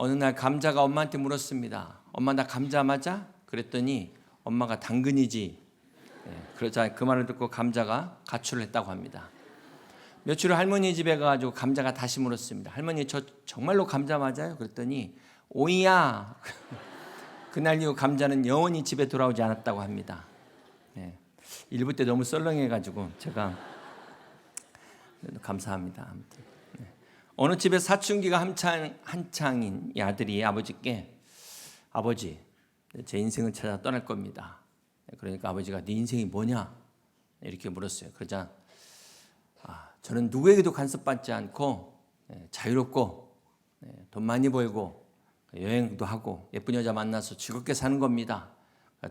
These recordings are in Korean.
어느 날 감자가 엄마한테 물었습니다. 엄마 나 감자 맞아? 그랬더니 엄마가 당근이지. 그러자 그 말을 듣고 감자가 가출을 했다고 합니다. 며칠 후 할머니 집에 가가지고 감자가 다시 물었습니다. 할머니 저 정말로 감자 맞아요? 그랬더니 오이야. 그날 이후 감자는 영원히 집에 돌아오지 않았다고 합니다. 일부 때 너무 썰렁해가지고 제가 감사합니다. 아무튼. 어느 집에 사춘기가 한창인 이 아들이 아버지께 아버지 제 인생을 찾아 떠날 겁니다. 그러니까 아버지가 네 인생이 뭐냐 이렇게 물었어요. 그러자 저는 누구에게도 간섭받지 않고 자유롭고 돈 많이 벌고 여행도 하고 예쁜 여자 만나서 즐겁게 사는 겁니다.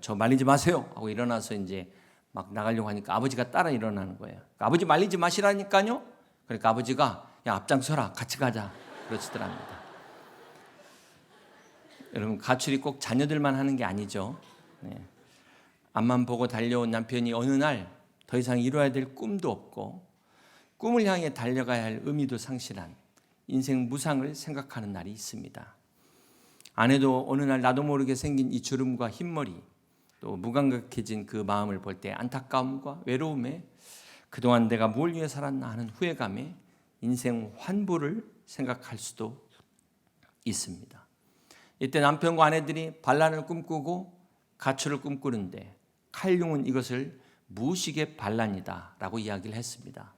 저 말리지 마세요 하고 일어나서 이제 막 나가려고 하니까 아버지가 따라 일어나는 거예요. 아버지 말리지 마시라니까요. 그러니까 아버지가 야 앞장서라 같이 가자 그러시더랍니다. 여러분 가출이 꼭 자녀들만 하는 게 아니죠. 앞만 보고 달려온 남편이 어느 날 더 이상 이루어야 될 꿈도 없고 꿈을 향해 달려가야 할 의미도 상실한 인생 무상을 생각하는 날이 있습니다. 아내도 어느 날 나도 모르게 생긴 이 주름과 흰머리 또 무감각해진 그 마음을 볼 때 안타까움과 외로움에 그동안 내가 뭘 위해 살았나 하는 후회감에 인생 환부를 생각할 수도 있습니다. 이때 남편과 아내들이 반란을 꿈꾸고 가출을 꿈꾸는데 칼융은 이것을 무식의 반란이다 라고 이야기를 했습니다.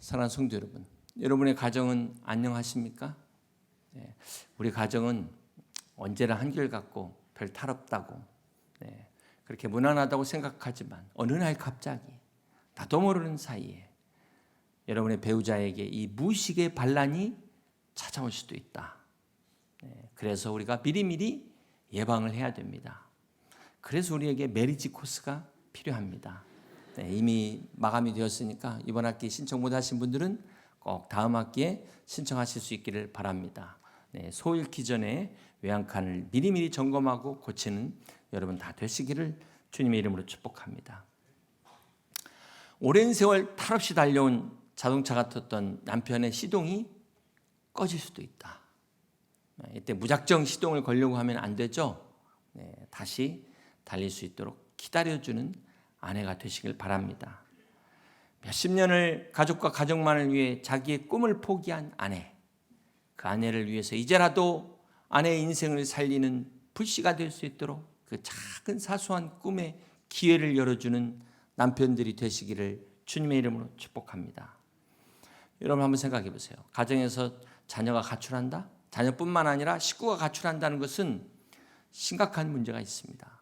사랑하는 성도 여러분, 여러분의 가정은 안녕하십니까? 우리 가정은 언제나 한결같고 별 탈 없다고 그렇게 무난하다고 생각하지만 어느 날 갑자기 나도 모르는 사이에 여러분의 배우자에게 이 무식의 반란이 찾아올 수도 있다. 그래서 우리가 미리미리 예방을 해야 됩니다. 그래서 우리에게 메리지 코스가 필요합니다. 이미 마감이 되었으니까 이번 학기 신청 못하신 분들은 꼭 다음 학기에 신청하실 수 있기를 바랍니다. 소 잃기 전에 외양간을 미리미리 점검하고 고치는 여러분 다 되시기를 주님의 이름으로 축복합니다. 오랜 세월 탈없이 달려온 자동차 같았던 남편의 시동이 꺼질 수도 있다. 이때 무작정 시동을 걸려고 하면 안 되죠. 다시 달릴 수 있도록 기다려주는 아내가 되시길 바랍니다. 몇십 년을 가족과 가정만을 위해 자기의 꿈을 포기한 아내, 그 아내를 위해서 이제라도 아내의 인생을 살리는 불씨가 될 수 있도록 그 작은 사소한 꿈의 기회를 열어주는 남편들이 되시기를 주님의 이름으로 축복합니다. 여러분 한번 생각해 보세요. 가정에서 자녀가 가출한다? 자녀뿐만 아니라 식구가 가출한다는 것은 심각한 문제가 있습니다.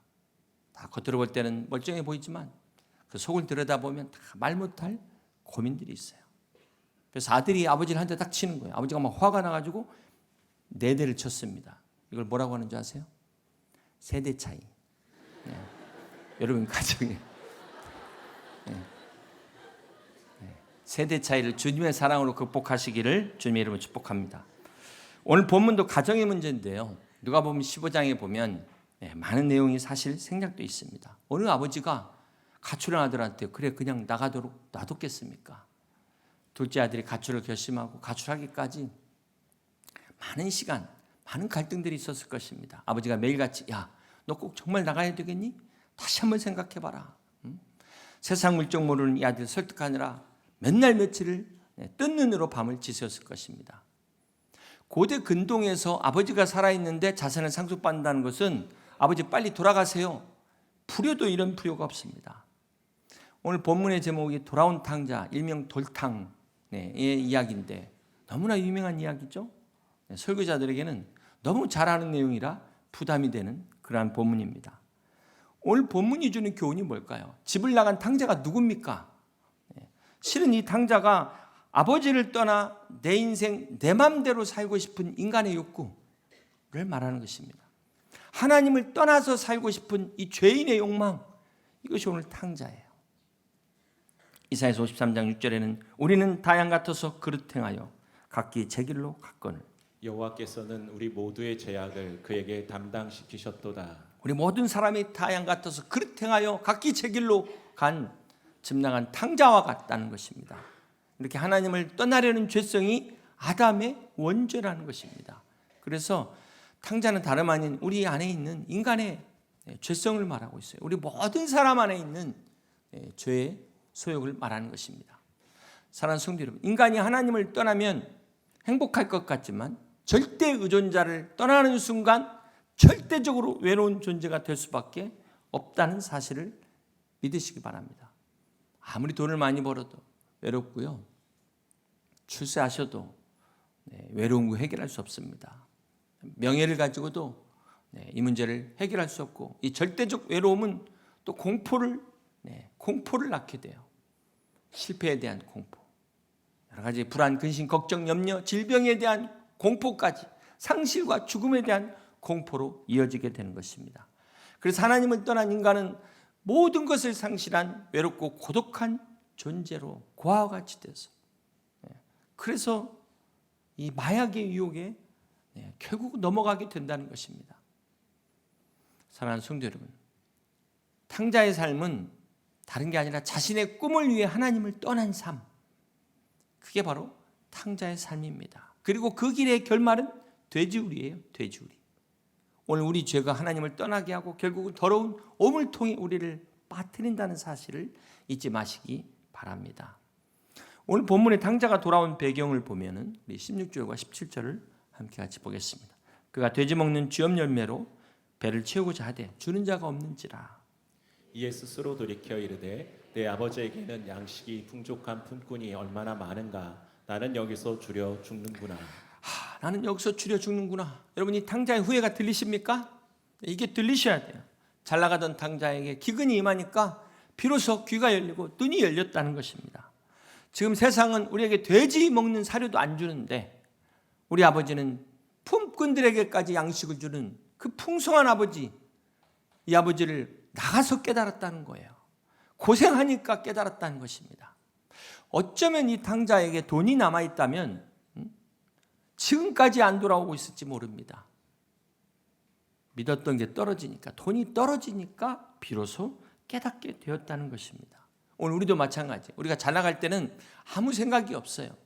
다 겉으로 볼 때는 멀쩡해 보이지만 그 속을 들여다보면 다 말 못할 고민들이 있어요. 그래서 아들이 아버지를 한 대 딱 치는 거예요. 아버지가 막 화가 나가지고 4대를 쳤습니다. 이걸 뭐라고 하는 줄 아세요? 세대 차이. 여러분 가정에 세대 차이를 주님의 사랑으로 극복하시기를 주님의 이름으로 축복합니다. 오늘 본문도 가정의 문제인데요. 누가복음 15장에 보면 많은 내용이 사실 생략되어 있습니다. 어느 아버지가 가출한 아들한테 그래 그냥 나가도록 놔뒀겠습니까? 둘째 아들이 가출을 결심하고 가출하기까지 많은 시간, 많은 갈등들이 있었을 것입니다. 아버지가 매일같이 야, 너 꼭 정말 나가야 되겠니? 다시 한번 생각해봐라. 세상 물정 모르는 이 아들 설득하느라 맨날 며칠을 뜬 눈으로 밤을 지새웠을 것입니다. 고대 근동에서 아버지가 살아있는데 자선을 상속받는다는 것은 아버지 빨리 돌아가세요. 불효도 이런 불효가 없습니다. 오늘 본문의 제목이 돌아온 탕자, 일명 돌탕의 이야기인데 너무나 유명한 이야기죠. 설교자들에게는 너무 잘 아는 내용이라 부담이 되는 그러한 본문입니다. 오늘 본문이 주는 교훈이 뭘까요? 집을 나간 탕자가 누굽니까? 실은 이 탕자가 아버지를 떠나 내 인생 내 맘대로 살고 싶은 인간의 욕구를 말하는 것입니다. 하나님을 떠나서 살고 싶은 이 죄인의 욕망, 이것이 오늘 탕자예요. 이사야서 53장 6절에는 우리는 다 양 같아서 그릇 행하여 각기 제 길로 갔거늘 여호와께서는 우리 모두의 죄악을 그에게 담당시키셨도다. 우리 모든 사람이 다 양 같아서 그릇 행하여 각기 제 길로 간 집 나간 탕자와 같다는 것입니다. 이렇게 하나님을 떠나려는 죄성이 아담의 원죄라는 것입니다. 그래서 탕자는 다름 아닌 우리 안에 있는 인간의 죄성을 말하고 있어요. 우리 모든 사람 안에 있는 죄의 소욕을 말하는 것입니다. 사랑하는 성도 여러분, 인간이 하나님을 떠나면 행복할 것 같지만 절대 의존자를 떠나는 순간 절대적으로 외로운 존재가 될 수밖에 없다는 사실을 믿으시기 바랍니다. 아무리 돈을 많이 벌어도 외롭고요, 출세하셔도 외로운 거 해결할 수 없습니다. 명예를 가지고도 이 문제를 해결할 수 없고, 이 절대적 외로움은 또 공포를 낳게 돼요. 실패에 대한 공포, 여러 가지 불안, 근심, 걱정, 염려, 질병에 대한 공포까지 상실과 죽음에 대한 공포로 이어지게 되는 것입니다. 그래서 하나님을 떠난 인간은 모든 것을 상실한 외롭고 고독한 존재로 고아와 같이 돼서, 그래서 이 마약의 유혹에 결국 넘어가게 된다는 것입니다. 사랑하는 성도 여러분, 탕자의 삶은 다른 게 아니라 자신의 꿈을 위해 하나님을 떠난 삶, 그게 바로 탕자의 삶입니다. 그리고 그 길의 결말은 돼지우리예요. 돼지우리. 오늘 우리 죄가 하나님을 떠나게 하고 결국은 더러운 오물통이 우리를 빠뜨린다는 사실을 잊지 마시기 바랍니다. 오늘 본문의 탕자가 돌아온 배경을 보면은 우리 16절과 17절을 함께 같이 보겠습니다. 그가 돼지 먹는 쥐업 열매로 배를 채우고자 하되 주는 자가 없는지라. 이에 스스로 돌이켜 이르되 내 아버지에게는 양식이 풍족한 품꾼이 얼마나 많은가. 나는 여기서 줄여 죽는구나. 나는 여기서 줄여 죽는구나. 여러분, 이 탕자의 후회가 들리십니까? 이게 들리셔야 돼요. 잘 나가던 탕자에게 기근이 임하니까 비로소 귀가 열리고 눈이 열렸다는 것입니다. 지금 세상은 우리에게 돼지 먹는 사료도 안 주는데 우리 아버지는 품꾼들에게까지 양식을 주는 그 풍성한 아버지, 이 아버지를 나가서 깨달았다는 거예요. 고생하니까 깨달았다는 것입니다. 어쩌면 이 탕자에게 돈이 남아있다면 지금까지 안 돌아오고 있을지 모릅니다. 믿었던 게 떨어지니까, 돈이 떨어지니까 비로소 깨닫게 되었다는 것입니다. 오늘 우리도 마찬가지. 우리가 잘 나갈 때는 아무 생각이 없어요.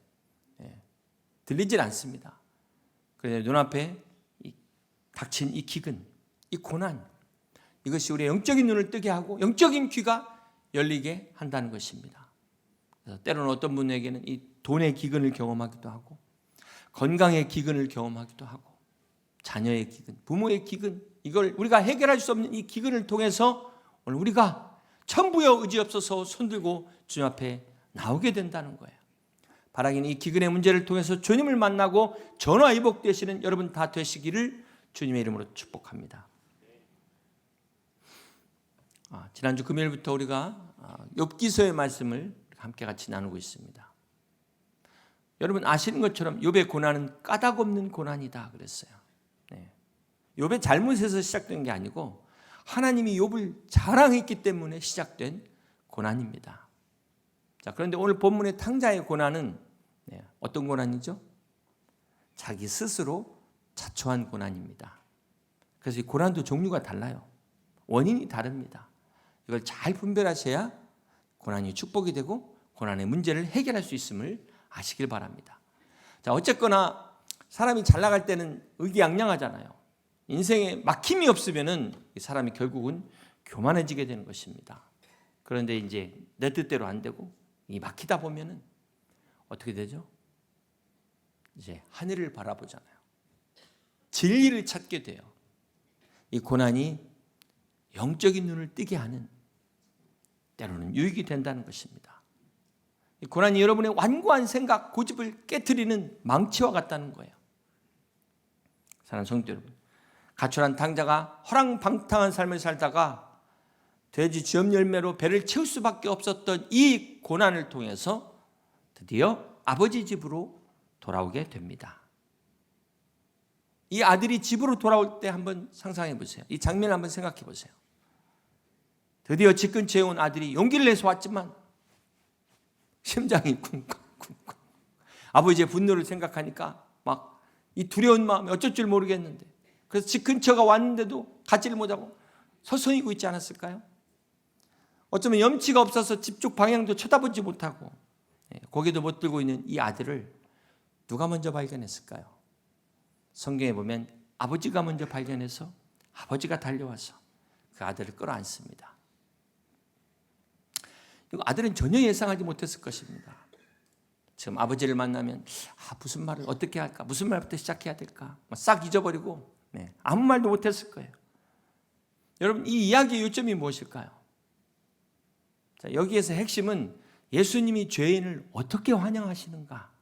들리질 않습니다. 그런데 눈앞에 닥친 이 기근, 이 고난, 이것이 우리의 영적인 눈을 뜨게 하고 영적인 귀가 열리게 한다는 것입니다. 그래서 때로는 어떤 분에게는 이 돈의 기근을 경험하기도 하고, 건강의 기근을 경험하기도 하고, 자녀의 기근, 부모의 기근, 이걸 우리가 해결할 수 없는 이 기근을 통해서 오늘 우리가 천부여 의지 없어서 손들고 주님 앞에 나오게 된다는 거예요. 바라기는 이 기근의 문제를 통해서 주님을 만나고 전화위복되시는 여러분 다 되시기를 주님의 이름으로 축복합니다. 지난주 금요일부터 우리가 욥기서의 말씀을 함께 같이 나누고 있습니다. 여러분 아시는 것처럼 욥의 고난은 까닭 없는 고난이다 그랬어요. 욥의 잘못에서 시작된 게 아니고 하나님이 욥을 자랑했기 때문에 시작된 고난입니다. 자, 그런데 오늘 본문의 탕자의 고난은 어떤 고난이죠? 자기 스스로 자초한 고난입니다. 그래서 이 고난도 종류가 달라요. 원인이 다릅니다. 이걸 잘 분별하셔야 고난이 축복이 되고 고난의 문제를 해결할 수 있음을 아시길 바랍니다. 자, 어쨌거나 사람이 잘 나갈 때는 의기양양하잖아요. 인생에 막힘이 없으면은 사람이 결국은 교만해지게 되는 것입니다. 그런데 이제 내 뜻대로 안 되고 이 막히다 보면은 어떻게 되죠? 이제 하늘을 바라보잖아요. 진리를 찾게 돼요. 이 고난이 영적인 눈을 뜨게 하는, 때로는 유익이 된다는 것입니다. 이 고난이 여러분의 완고한 생각, 고집을 깨트리는 망치와 같다는 거예요. 사랑하는 성도 여러분, 가출한 탕자가 허랑방탕한 삶을 살다가 돼지 쥐업 열매로 배를 채울 수밖에 없었던 이 고난을 통해서 드디어 아버지 집으로 돌아오게 됩니다. 이 아들이 집으로 돌아올 때 한번 상상해 보세요. 이 장면을 한번 생각해 보세요. 드디어 집 근처에 온 아들이 용기를 내서 왔지만 심장이 쿵쿵쿵쿵. 아버지의 분노를 생각하니까 막 이 두려운 마음에 어쩔 줄 모르겠는데, 그래서 집 근처가 왔는데도 가지를 못하고 서성이고 있지 않았을까요? 어쩌면 염치가 없어서 집 쪽 방향도 쳐다보지 못하고 고개도 못 들고 있는 이 아들을 누가 먼저 발견했을까요? 성경에 보면 아버지가 먼저 발견해서 아버지가 달려와서 그 아들을 끌어안습니다. 이거 아들은 전혀 예상하지 못했을 것입니다. 지금 아버지를 만나면 무슨 말을 어떻게 할까? 무슨 말부터 시작해야 될까? 싹 잊어버리고 아무 말도 못했을 거예요. 여러분, 이 이야기의 요점이 무엇일까요? 자, 여기에서 핵심은 예수님이 죄인을 어떻게 환영하시는가,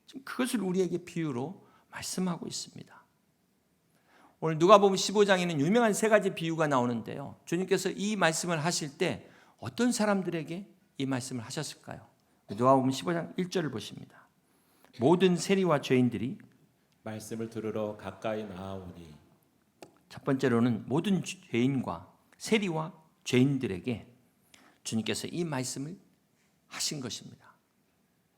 지금 그것을 우리에게 비유로 말씀하고 있습니다. 오늘 누가복음 15장에는 유명한 세 가지 비유가 나오는데요, 주님께서 이 말씀을 하실 때 어떤 사람들에게 이 말씀을 하셨을까요? 누가복음 15장 1절을 보십니다. 모든 세리와 죄인들이 말씀을 들으러 가까이 나아오니. 첫 번째로는 모든 죄인과 세리와 죄인들에게 주님께서 이 말씀을 하신 것입니다.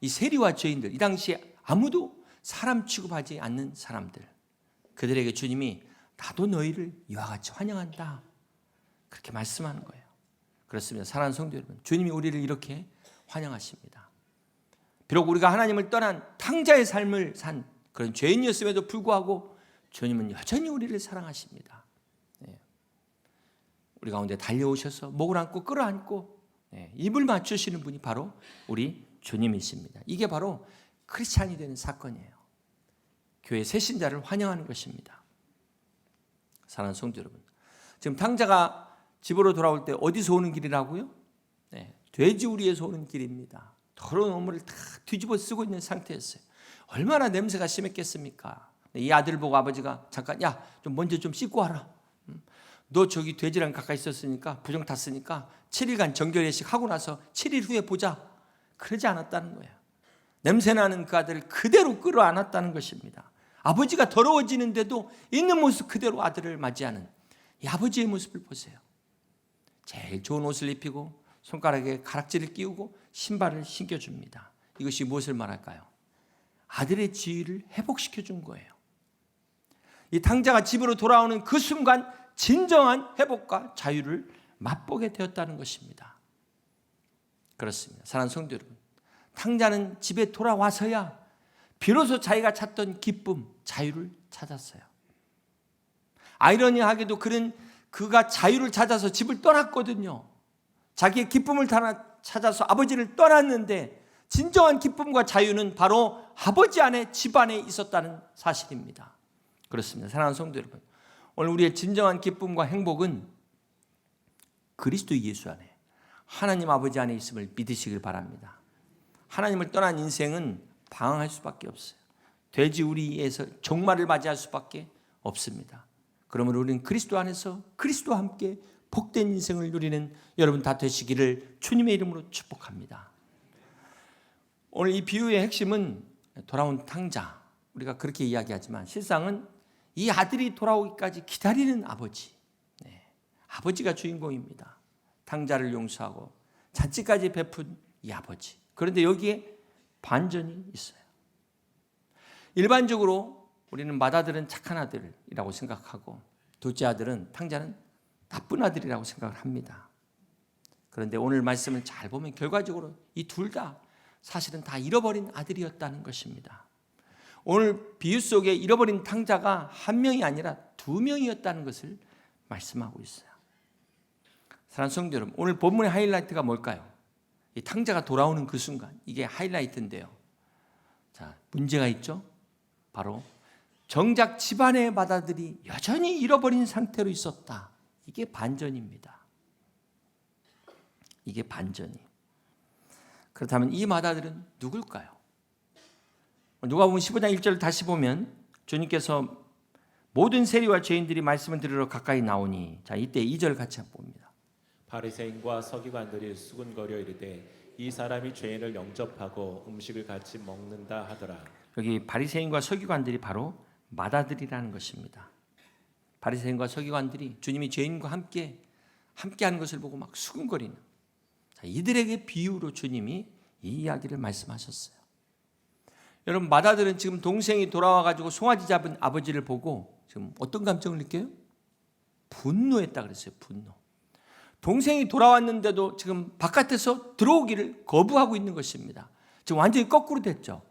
이 세리와 죄인들, 이 당시에 아무도 사람 취급하지 않는 사람들, 그들에게 주님이 나도 너희를 이와 같이 환영한다, 그렇게 말씀하는 거예요. 그렇습니다. 사랑하는 성도 여러분, 주님이 우리를 이렇게 환영하십니다. 비록 우리가 하나님을 떠난 탕자의 삶을 산 그런 죄인이었음에도 불구하고 주님은 여전히 우리를 사랑하십니다. 우리 가운데 달려오셔서 목을 안고 끌어안고 입을 맞추시는 분이 바로 우리 주님이십니다. 이게 바로 크리스찬이 되는 사건이에요. 교회 새신자를 환영하는 것입니다. 사랑하는 성도 여러분, 지금 탕자가 집으로 돌아올 때 어디서 오는 길이라고요? 돼지우리에서 오는 길입니다. 더러운 옷물을 다 뒤집어 쓰고 있는 상태였어요. 얼마나 냄새가 심했겠습니까? 이 아들 보고 아버지가 잠깐, 야, 좀 먼저 좀 씻고 와라. 너 저기 돼지랑 가까이 있었으니까 부정 탔으니까 7일간 정결예식 하고 나서 7일 후에 보자. 그러지 않았다는 거예요. 냄새나는 그 아들을 그대로 끌어안았다는 것입니다. 아버지가 더러워지는데도 있는 모습 그대로 아들을 맞이하는 이 아버지의 모습을 보세요. 제일 좋은 옷을 입히고 손가락에 가락지를 끼우고 신발을 신겨줍니다. 이것이 무엇을 말할까요? 아들의 지위를 회복시켜준 거예요. 이 탕자가 집으로 돌아오는 그 순간 진정한 회복과 자유를 맛보게 되었다는 것입니다. 그렇습니다. 사랑하는 성도 여러분, 탕자는 집에 돌아와서야 비로소 자기가 찾던 기쁨, 자유를 찾았어요. 아이러니하게도 그가 자유를 찾아서 집을 떠났거든요. 자기의 기쁨을 찾아서 아버지를 떠났는데 진정한 기쁨과 자유는 바로 아버지 안에, 집 안에 있었다는 사실입니다. 그렇습니다. 사랑하는 성도 여러분, 오늘 우리의 진정한 기쁨과 행복은 그리스도 예수 안에, 하나님 아버지 안에 있음을 믿으시길 바랍니다. 하나님을 떠난 인생은 방황할 수밖에 없어요. 돼지우리에서 종말을 맞이할 수밖에 없습니다. 그러므로 우리는 그리스도 안에서 그리스도와 함께 복된 인생을 누리는 여러분 다 되시기를 주님의 이름으로 축복합니다. 오늘 이 비유의 핵심은 돌아온 탕자, 우리가 그렇게 이야기하지만 실상은 이 아들이 돌아오기까지 기다리는 아버지, 아버지가 주인공입니다. 탕자를 용서하고 잔치까지 베푼 이 아버지. 그런데 여기에 반전이 있어요. 일반적으로 우리는 맏아들은 착한 아들이라고 생각하고 둘째 아들은, 탕자는 나쁜 아들이라고 생각을 합니다. 그런데 오늘 말씀을 잘 보면 결과적으로 이 둘 다 사실은 다 잃어버린 아들이었다는 것입니다. 오늘 비유 속에 잃어버린 탕자가 한 명이 아니라 두 명이었다는 것을 말씀하고 있어요. 사랑하는 성도 여러분, 오늘 본문의 하이라이트가 뭘까요? 이 탕자가 돌아오는 그 순간, 이게 하이라이트인데요. 자, 문제가 있죠. 바로 정작 집안의 맏아들이 여전히 잃어버린 상태로 있었다. 이게 반전입니다. 이게 반전이. 그렇다면 이 맏아들은 누굴까요? 누가복음 15장 1절을 다시 보면 주님께서 모든 세리와 죄인들이 말씀을 들으러 가까이 나오니, 자, 이때 2절 같이 봅니다. 바리새인과 서기관들이 수군거려 이르되 이 사람이 죄인을 영접하고 음식을 같이 먹는다 하더라. 여기 바리새인과 서기관들이 바로 맏아들이라는 것입니다. 바리새인과 서기관들이 주님이 죄인과 함께 하는 것을 보고 막 수군거리는, 자, 이들에게 비유로 주님이 이 이야기를 말씀하셨어요. 여러분, 맏아들은 지금 동생이 돌아와가지고 송아지 잡은 아버지를 보고 지금 어떤 감정을 느껴요? 분노했다 그랬어요. 분노. 동생이 돌아왔는데도 지금 바깥에서 들어오기를 거부하고 있는 것입니다. 지금 완전히 거꾸로 됐죠.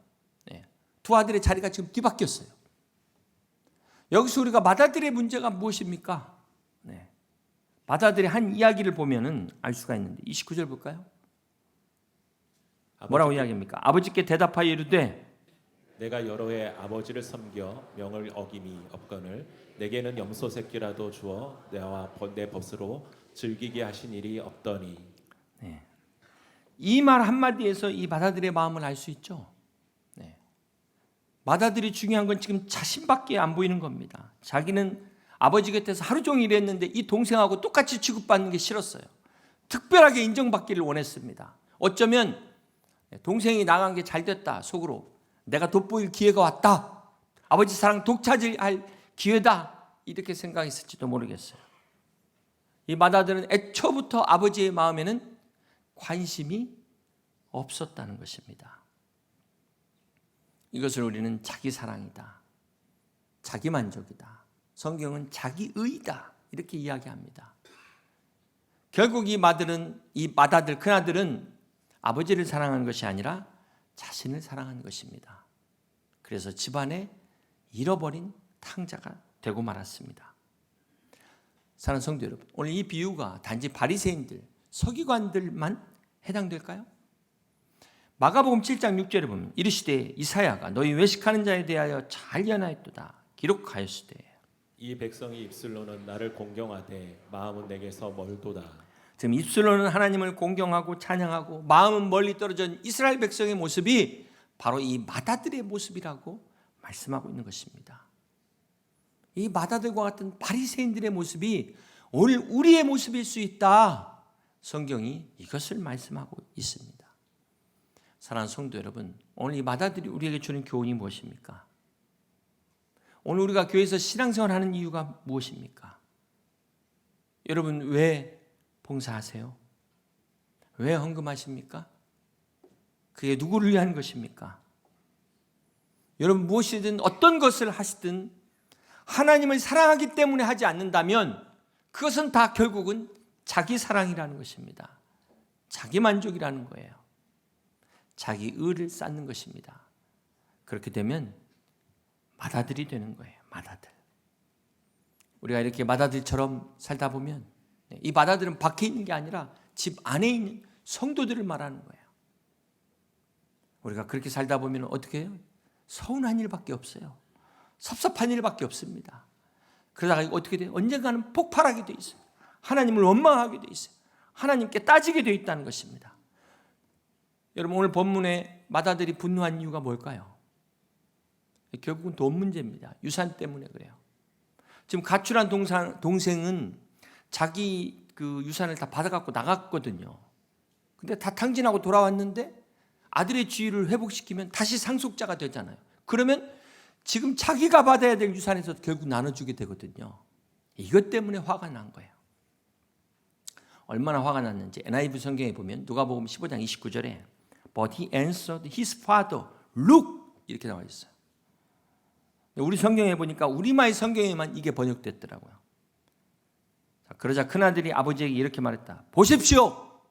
두 아들의 자리가 지금 뒤바뀌었어요. 여기서 우리가 맏아들의 문제가 무엇입니까? 네. 맏아들의 한 이야기를 보면은 알 수가 있는데 29절 볼까요? 뭐라고 이야기합니까? 아버지께 대답하여 이르되 내가 여러 해 아버지를 섬겨 명을 어김이 없거늘 내게는 염소 새끼라도 주어 내 벗으로 즐기게 하신 일이 없더니. 이 말 한마디에서 이 맏아들의 마음을 알 수 있죠. 네. 맏아들이 중요한 건 지금 자신밖에 안 보이는 겁니다. 자기는 아버지 곁에서 하루 종일 일했는데 이 동생하고 똑같이 취급받는 게 싫었어요. 특별하게 인정받기를 원했습니다. 어쩌면 동생이 나간 게 잘 됐다 속으로, 내가 돋보일 기회가 왔다, 아버지 사랑 독차지할 기회다, 이렇게 생각했을지도 모르겠어요. 이 맏아들은 애초부터 아버지의 마음에는 관심이 없었다는 것입니다. 이것을 우리는 자기 사랑이다, 자기 만족이다, 성경은 자기의다, 이렇게 이야기합니다. 결국 이 맏아들, 큰아들은 아버지를 사랑하는 것이 아니라 자신을 사랑하는 것입니다. 그래서 집안에 잃어버린 탕자가 되고 말았습니다. 사랑하는 성도 여러분, 오늘 이 비유가 단지 바리새인들, 서기관들만 해당될까요? 마가복음 7장 6절에 보면 이르시되 이사야가 너희 외식하는 자에 대하여 잘 예언하였도다 기록하였으되. 이 백성이 입술로는 나를 공경하되 마음은 내게서 멀도다. 지금 입술로는 하나님을 공경하고 찬양하고 마음은 멀리 떨어진 이스라엘 백성의 모습이 바로 이 맏아들의 모습이라고 말씀하고 있는 것입니다. 이 맏아들과 같은 바리새인들의 모습이 오늘 우리의 모습일 수 있다, 성경이 이것을 말씀하고 있습니다. 사랑하는 성도 여러분, 오늘 이 맏아들이 우리에게 주는 교훈이 무엇입니까? 오늘 우리가 교회에서 신앙생활하는 이유가 무엇입니까? 여러분, 왜 봉사하세요? 왜 헌금하십니까? 그게 누구를 위한 것입니까? 여러분, 무엇이든 어떤 것을 하시든 하나님을 사랑하기 때문에 하지 않는다면 그것은 다 결국은 자기 사랑이라는 것입니다. 자기 만족이라는 거예요. 자기 의를 쌓는 것입니다. 그렇게 되면 맏아들이 되는 거예요. 맏아들. 우리가 이렇게 맏아들처럼 살다 보면 이 맏아들은 밖에 있는 게 아니라 집 안에 있는 성도들을 말하는 거예요. 우리가 그렇게 살다 보면 어떻게 해요? 서운한 일밖에 없어요. 섭섭한 일밖에 없습니다. 그러다가 어떻게 돼요? 언젠가는 폭발하게 돼 있어요. 하나님을 원망하게 돼 있어요. 하나님께 따지게 돼 있다는 것입니다. 여러분, 오늘 본문에 맏아들이 분노한 이유가 뭘까요? 결국은 돈 문제입니다. 유산 때문에 그래요. 지금 가출한 동생은 자기 그 유산을 다 받아갖고 나갔거든요. 근데 다 탕진하고 돌아왔는데 아들의 지위를 회복시키면 다시 상속자가 되잖아요. 그러면 지금 자기가 받아야 될 유산에서 결국 나눠주게 되거든요. 이것 때문에 화가 난 거예요. 얼마나 화가 났는지 NIV 성경에 보면 누가복음 15장 29절에 But he answered his father, look, 이렇게 나와 있어요. 우리 성경에 보니까 우리마의 성경에만 이게 번역됐더라고요. 그러자 큰아들이 아버지에게 이렇게 말했다. 보십시오.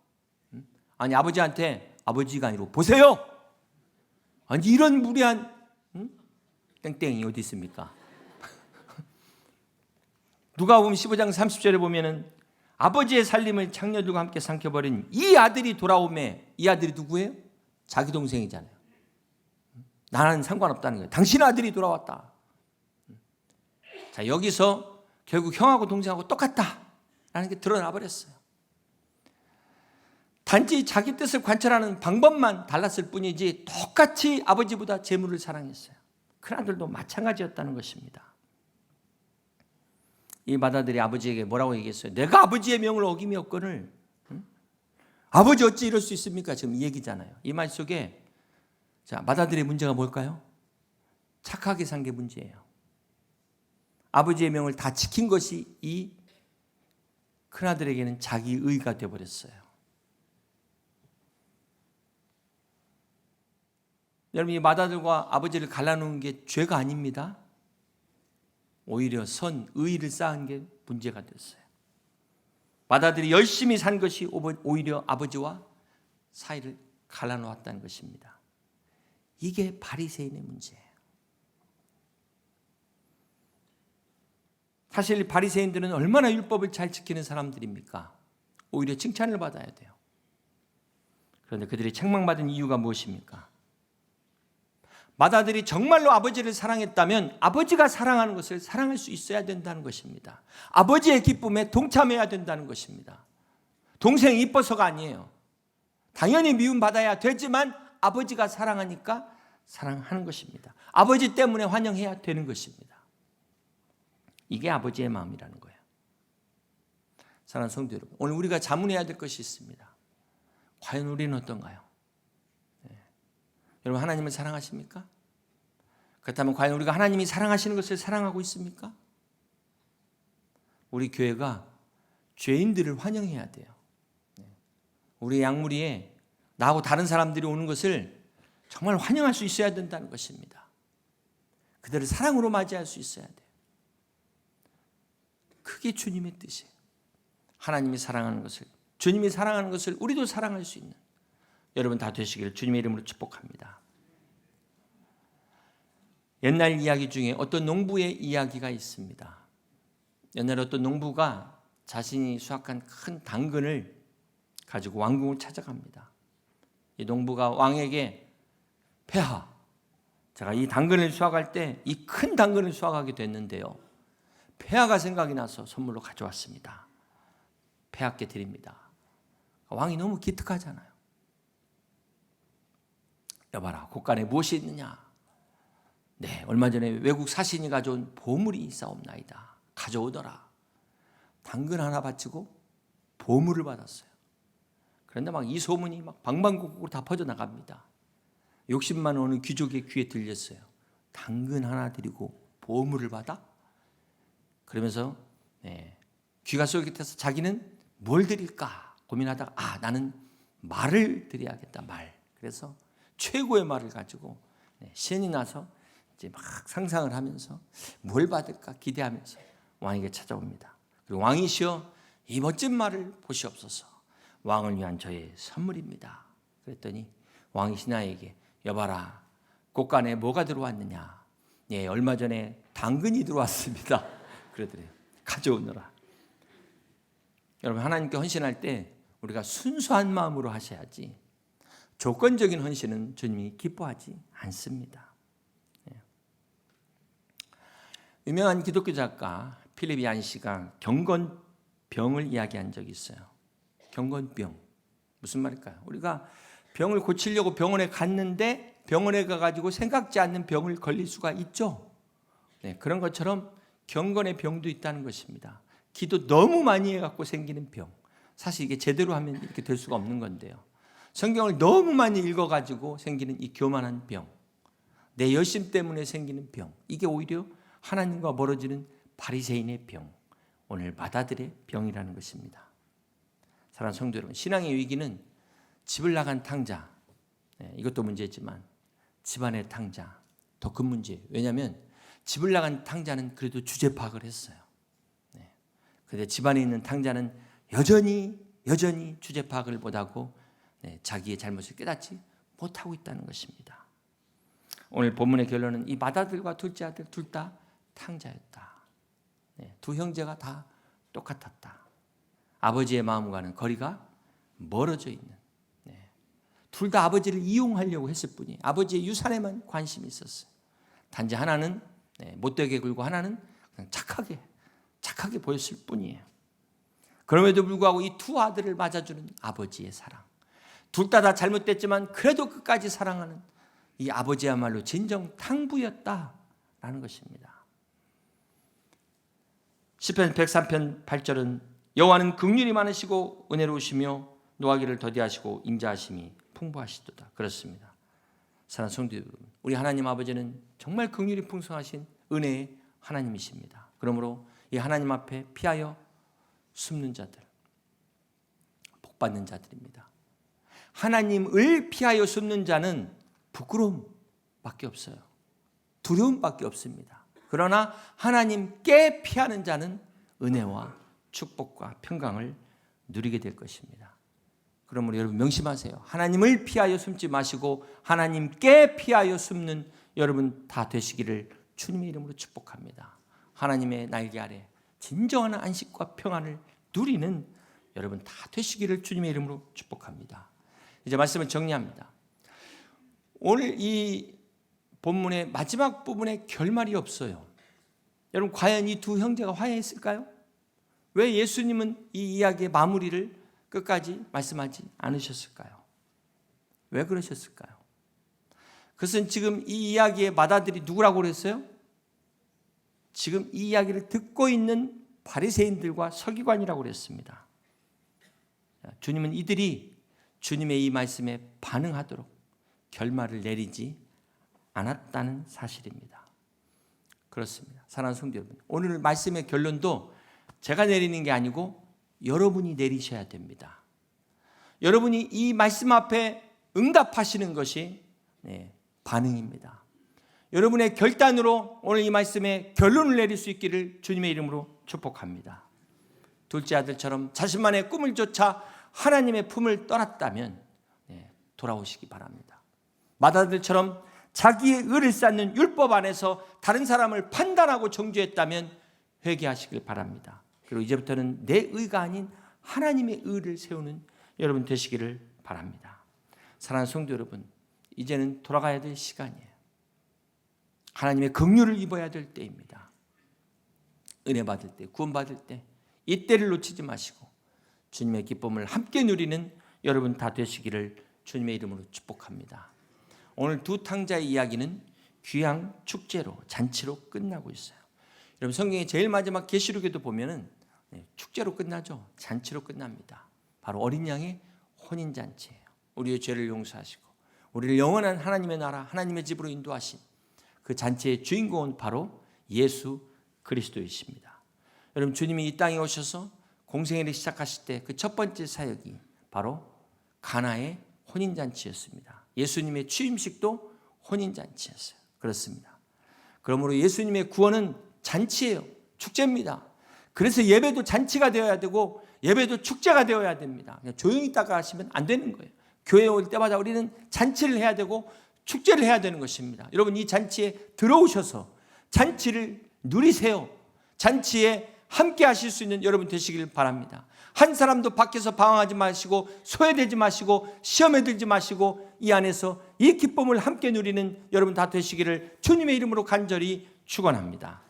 아니, 아버지한테 아버지가 아니고 보세요. 아니, 이런 무례한 땡땡이 어디 있습니까? 누가복음 15장 30절에 보면은 아버지의 살림을 장녀들과 함께 삼켜버린 이 아들이 돌아오매, 이 아들이 누구예요? 자기 동생이잖아요. 나는 상관없다는 거예요. 당신 아들이 돌아왔다. 자, 여기서 결국 형하고 동생하고 똑같다라는 게 드러나 버렸어요. 단지 자기 뜻을 관철하는 방법만 달랐을 뿐이지 똑같이 아버지보다 재물을 사랑했어요. 큰아들도 마찬가지였다는 것입니다. 이 맏아들이 아버지에게 뭐라고 얘기했어요? 내가 아버지의 명을 어김이 없거늘, 아버지 어찌 이럴 수 있습니까? 지금 이 얘기잖아요. 이 말 속에 자, 맏아들의 문제가 뭘까요? 착하게 산 게 문제예요. 아버지의 명을 다 지킨 것이 이 큰아들에게는 자기 의가 되어버렸어요. 여러분, 이 맏아들과 아버지를 갈라놓은 게 죄가 아닙니다. 오히려 의의를 쌓은 게 문제가 됐어요. 맏아들이 열심히 산 것이 오히려 아버지와 사이를 갈라놓았다는 것입니다. 이게 바리새인의 문제예요. 사실 바리새인들은 얼마나 율법을 잘 지키는 사람들입니까? 오히려 칭찬을 받아야 돼요. 그런데 그들이 책망받은 이유가 무엇입니까? 맏아들이 정말로 아버지를 사랑했다면 아버지가 사랑하는 것을 사랑할 수 있어야 된다는 것입니다. 아버지의 기쁨에 동참해야 된다는 것입니다. 동생이 이뻐서가 아니에요. 당연히 미움받아야 되지만 아버지가 사랑하니까 사랑하는 것입니다. 아버지 때문에 환영해야 되는 것입니다. 이게 아버지의 마음이라는 거예요. 사랑하는 성도 여러분, 오늘 우리가 자문해야 될 것이 있습니다. 과연 우리는 어떤가요? 여러분, 하나님을 사랑하십니까? 그렇다면 과연 우리가 하나님이 사랑하시는 것을 사랑하고 있습니까? 우리 교회가 죄인들을 환영해야 돼요. 우리 양무리에 나하고 다른 사람들이 오는 것을 정말 환영할 수 있어야 된다는 것입니다. 그들을 사랑으로 맞이할 수 있어야 돼요. 그게 주님의 뜻이에요. 하나님이 사랑하는 것을, 주님이 사랑하는 것을 우리도 사랑할 수 있는 여러분 다 되시기를 주님의 이름으로 축복합니다. 옛날 이야기 중에 어떤 농부의 이야기가 있습니다. 옛날에 어떤 농부가 자신이 수확한 큰 당근을 가지고 왕궁을 찾아갑니다. 이 농부가 왕에게, 폐하, 제가 이 당근을 수확할 때 이 큰 당근을 수확하게 됐는데요, 폐하가 생각이 나서 선물로 가져왔습니다. 폐하께 드립니다. 왕이 너무 기특하잖아요. 여봐라, 곳간에 무엇이 있느냐? 네, 얼마 전에 외국 사신이 가져온 보물이 있사옵나이다. 가져오더라. 당근 하나 바치고 보물을 받았어요. 그런데 막 이 소문이 막 방방곡곡으로 다 퍼져나갑니다. 욕심 많은 어느 귀족의 귀에 들렸어요. 당근 하나 드리고 보물을 받아? 그러면서 귀가 쏠깃해서 자기는 뭘 드릴까 고민하다가 나는 말을 드려야겠다. 말. 그래서 최고의 말을 가지고 신이 나서 이제 막 상상을 하면서 뭘 받을까 기대하면서 왕에게 찾아옵니다. 그리고 왕이시여, 이 멋진 말을 보시옵소서. 왕을 위한 저의 선물입니다. 그랬더니 왕이 신하에게, 여봐라, 곳간에 뭐가 들어왔느냐? 예, 얼마 전에 당근이 들어왔습니다. 그러더래요. 가져오너라. 여러분, 하나님께 헌신할 때 우리가 순수한 마음으로 하셔야지, 조건적인 헌신은 주님이 기뻐하지 않습니다. 유명한 기독교 작가 필립 얀시가 경건병을 이야기한 적이 있어요. 경건병. 무슨 말일까요? 우리가 병을 고치려고 병원에 갔는데 병원에 가가지고 생각지 않는 병을 걸릴 수가 있죠. 그런 것처럼 경건의 병도 있다는 것입니다. 기도 너무 많이 해갖고 생기는 병. 사실 이게 제대로 하면 이렇게 될 수가 없는 건데요. 성경을 너무 많이 읽어가지고 생기는 이 교만한 병. 내 열심 때문에 생기는 병. 이게 오히려 하나님과 멀어지는 바리새인의 병. 오늘 맏아들의 병이라는 것입니다. 사랑하는 성도 여러분, 신앙의 위기는 집을 나간 탕자, 이것도 문제지만 집안의 탕자, 더 큰 문제. 왜냐하면 집을 나간 탕자는 그래도 주제 파악을 했어요. 그런데 집안에 있는 탕자는 여전히 주제 파악을 못하고 자기의 잘못을 깨닫지 못하고 있다는 것입니다. 오늘 본문의 결론은 이 맏아들과 둘째 아들 둘 다 탕자였다. 두 형제가 다 똑같았다. 아버지의 마음과는 거리가 멀어져 있는, 둘 다 아버지를 이용하려고 했을 뿐이에요. 아버지의 유산에만 관심이 있었어요. 단지 하나는 못되게 굴고 하나는 그냥 착하게 보였을 뿐이에요. 그럼에도 불구하고 이 두 아들을 맞아주는 아버지의 사랑, 둘 다 잘못됐지만 그래도 끝까지 사랑하는 이 아버지야말로 진정 탕부였다라는 것입니다. 시편 103편 8절은 여호와는 긍휼이 많으시고 은혜로우시며 노하기를 더디하시고 인자하심이 풍부하시도다. 그렇습니다. 사랑하는 성도 여러분, 우리 하나님 아버지는 정말 긍휼이 풍성하신 은혜의 하나님이십니다. 그러므로 이 하나님 앞에 피하여 숨는 자들, 복받는 자들입니다. 하나님을 피하여 숨는 자는 부끄러움밖에 없어요. 두려움밖에 없습니다. 그러나 하나님께 피하는 자는 은혜와 축복과 평강을 누리게 될 것입니다. 그러므로 여러분 명심하세요. 하나님을 피하여 숨지 마시고 하나님께 피하여 숨는 여러분 다 되시기를 주님의 이름으로 축복합니다. 하나님의 날개 아래 진정한 안식과 평안을 누리는 여러분 다 되시기를 주님의 이름으로 축복합니다. 이제 말씀을 정리합니다. 오늘 이 본문의 마지막 부분에 결말이 없어요. 여러분 과연 이 두 형제가 화해했을까요? 왜 예수님은 이 이야기의 마무리를 끝까지 말씀하지 않으셨을까요? 왜 그러셨을까요? 그것은 지금 이 이야기의 맏아들이 누구라고 그랬어요? 지금 이 이야기를 듣고 있는 바리새인들과 서기관이라고 그랬습니다. 주님은 이들이 주님의 이 말씀에 반응하도록 결말을 내리지 않았다는 사실입니다. 그렇습니다. 사랑하는 성도 여러분, 오늘 말씀의 결론도 제가 내리는 게 아니고 여러분이 내리셔야 됩니다. 여러분이 이 말씀 앞에 응답하시는 것이 반응입니다. 여러분의 결단으로 오늘 이 말씀에 결론을 내릴 수 있기를 주님의 이름으로 축복합니다. 둘째 아들처럼 자신만의 꿈을 쫓아 하나님의 품을 떠났다면 돌아오시기 바랍니다. 맏아들처럼 자기의 의를 쌓는 율법 안에서 다른 사람을 판단하고 정죄했다면 회개하시길 바랍니다. 그리고 이제부터는 내 의가 아닌 하나님의 의를 세우는 여러분 되시기를 바랍니다. 사랑하는 성도 여러분, 이제는 돌아가야 될 시간이에요. 하나님의 긍휼을 입어야 될 때입니다. 은혜 받을 때, 구원 받을 때, 이 때를 놓치지 마시고 주님의 기쁨을 함께 누리는 여러분 다 되시기를 주님의 이름으로 축복합니다. 오늘 두 탕자의 이야기는 귀향 축제로, 잔치로 끝나고 있어요. 여러분 성경의 제일 마지막 계시록에도 보면은 축제로 끝나죠. 잔치로 끝납니다. 바로 어린 양의 혼인 잔치예요. 우리의 죄를 용서하시고 우리를 영원한 하나님의 나라, 하나님의 집으로 인도하신 그 잔치의 주인공은 바로 예수 그리스도이십니다. 여러분 주님이 이 땅에 오셔서 공생애를 시작하실 때 그 첫 번째 사역이 바로 가나의 혼인잔치였습니다. 예수님의 취임식도 혼인잔치였어요. 그렇습니다. 그러므로 예수님의 구원은 잔치예요. 축제입니다. 그래서 예배도 잔치가 되어야 되고 예배도 축제가 되어야 됩니다. 그냥 조용히 있다가 하시면 안 되는 거예요. 교회에 올 때마다 우리는 잔치를 해야 되고 축제를 해야 되는 것입니다. 여러분 이 잔치에 들어오셔서 잔치를 누리세요. 잔치에 함께 하실 수 있는 여러분 되시길 바랍니다. 한 사람도 밖에서 방황하지 마시고 소외되지 마시고 시험에 들지 마시고 이 안에서 이 기쁨을 함께 누리는 여러분 다 되시기를 주님의 이름으로 간절히 축원합니다.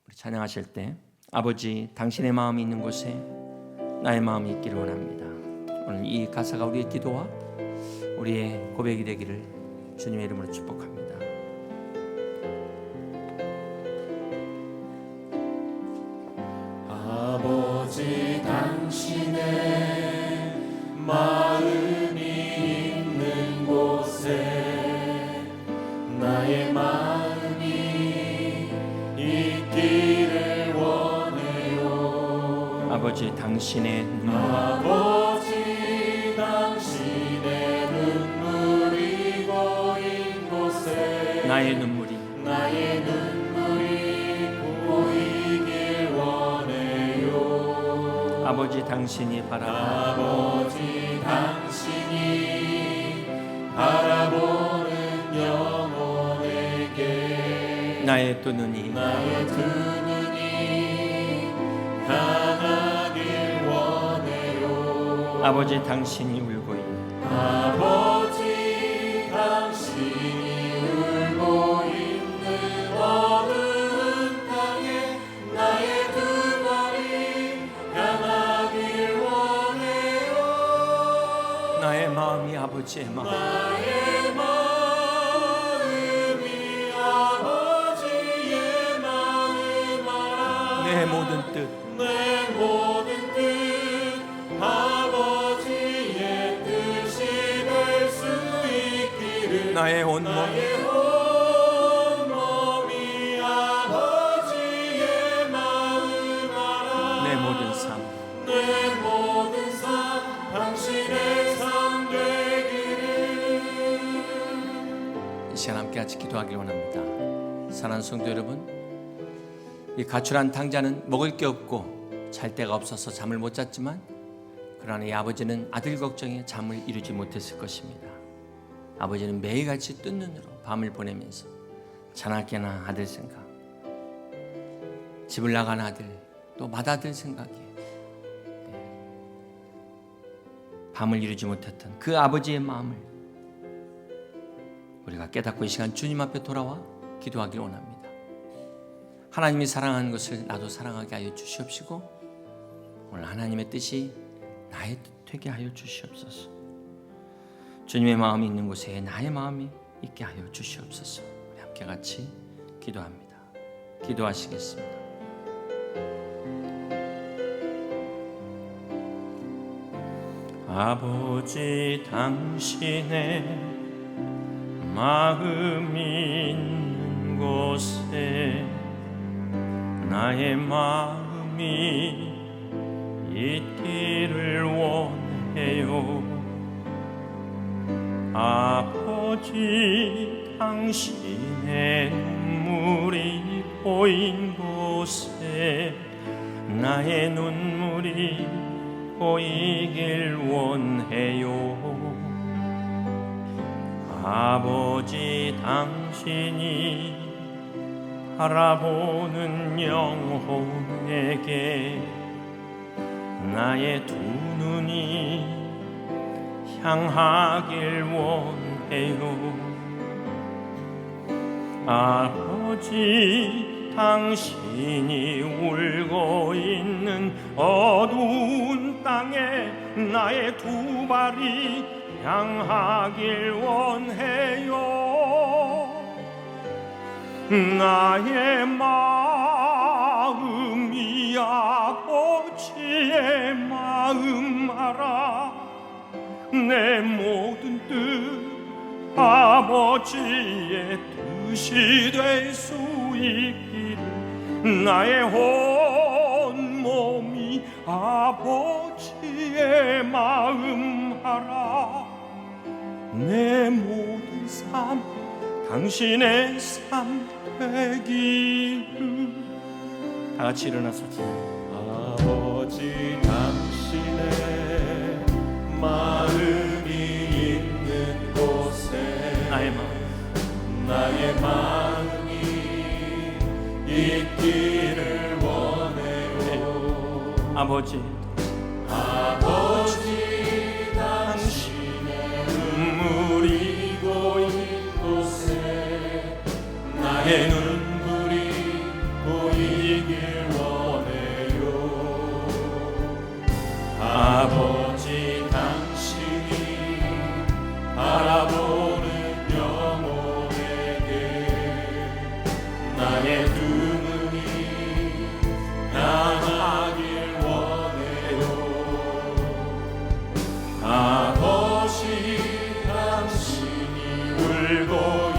우리 찬양하실 때 아버지 당신의 마음이 있는 곳에 나의 마음이 있기를 원합니다. 오늘 이 가사가 우리의 기도와 우리의 고백이 되기를 주님의 이름으로 축복합니다. 아버지 당신의 마음이 있는 곳에 나의 마음이 있기를 원해요. 아버지 당신의 아버지 당신의 눈물이 고인 곳에 나의 눈물이 보이길 원해요. 아버지 당신이 아버지 당신이 바라보는 영혼에게 나의 두 눈이 향하길 원해요. 아버지 당신이 울고 있는 아버지 당신이 울고 있는 어느 땅에 나의 두 발이 향하길 원해요. 나의 마음이 아버지의 마음 나의 마음이 아버지의 마음 알아. 내 모든 뜻 내 모든 뜻 아버지의 뜻이 될 수 있기를. 나의 온 나의 몸 온 몸이 아버지의 마음 알아. 내 모든 삶 내 모든 삶 당신의 삶 되기를. 이 시간 함께 같이 기도하길 원합니다. 사랑하는 성도 여러분, 이 가출한 탕자는 먹을 게 없고 잘 데가 없어서 잠을 못 잤지만 그러나 이 아버지는 아들 걱정에 잠을 이루지 못했을 것입니다. 아버지는 매일같이 뜬 눈으로 밤을 보내면서 자나깨나 아들 생각, 집을 나간 아들, 또 맏아들 생각에 밤을 이루지 못했던 그 아버지의 마음을 우리가 깨닫고 이 시간 주님 앞에 돌아와 기도하길 원합니다. 하나님이 사랑하는 것을 나도 사랑하게 하여 주시옵시고 오늘 하나님의 뜻이 나의 뜻 되게 하여 주시옵소서. 주님의 마음이 있는 곳에 나의 마음이 있게 하여 주시옵소서. 우리 함께 같이 기도합니다. 기도하시겠습니다. 아버지, 당신의 마음이 있는 곳에 나의 마음이 있기를 원해요. 아버지, 당신의 눈물이 보인 곳에 나의 눈물이 보이길 원해요. 아버지, 당신이 바라보는 영혼에게 나의 두 눈이 향하길 원해요. 아버지, 당신이 울고 있는 어두운 땅에 나의 두 발이 향하길 원해요. 나의 마음이 아버지의 마음 알아. 내 모든 뜻 아버지의 뜻이 될 수 있기를 나의 온 몸이 아버지의 마음 알아. 내 모든 삶 당신의 삶 되기를. 다 같이 일어나서 아버지, 당신의 마음이 있는 곳에 나의 마음이 있기를 원해요. 아버지, 당신의 눈물이 보인 곳에 나의 눈물이 보이길 원해요. 아버지, 당신이 바라보는 영혼에게 나의 두 눈이 향하길 원해요. 아버지, 당신이 울고